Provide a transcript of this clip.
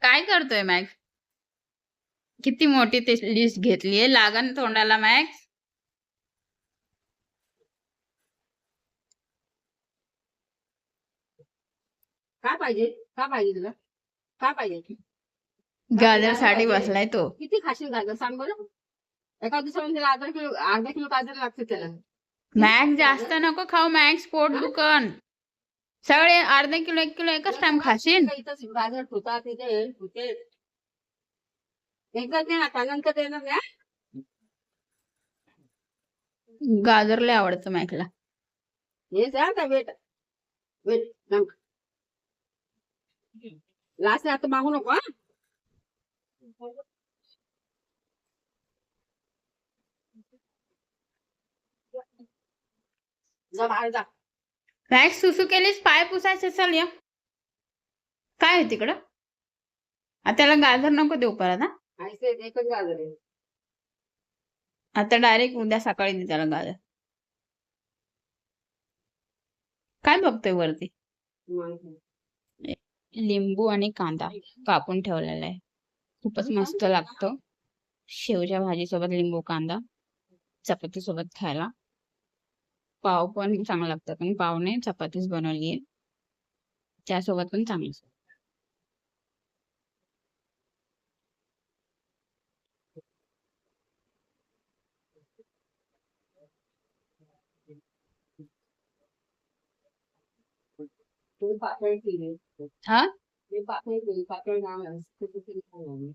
काय करतोय मॅक्स? किती मोठी ते लिस्ट घेतलीये, लागन तोंडाला मॅक्स. काय पाहिजे? काय पाहिजे तुला? काय पाहिजे? गाजर साठी बसलाय तो. किती खाशील गाजर सांग बरं? एका दिवसामध्ये त्याला अर्धा किलो गाजर लागते त्याला. मॅक्स जास्त नको खाऊ मॅक्स, पोट दुखन. सगळे अर्धा किलो 1 किलो एकच टाइम खाशील. इथं गाजर ठेवतात तिथे होते. एकदा दे आता नंतर देणार नाही. गाजर लय आवडतं मॅक्सला. हे जा आता वेट वेट लास्ट आता मागू नको हा. जा बाहेर जा. मॅक्स सुसू केलीस, पाय पुसायचे, चल या. काय आहे तिकडं? त्याला गाजर नको देऊ परत हा. एकच गाजर आहे. आता डायरेक्ट उद्या सकाळी दे त्याला गाजर. काय बघतोय वरती? लिंबू आणि कांदा कापून ठेवलेला आहे. खूपच मस्त लागतो. शेवच्या भाजी सोबत लिंबू कांदा, चपाती सोबत खायला. पाव पण चांगला लागतं, पण पाव नाही, चपातीच बनवलीये. त्यासोबत पण चांगलं. तुम्ही पातळ केली. हा मी पातळ केली, पातळ नाही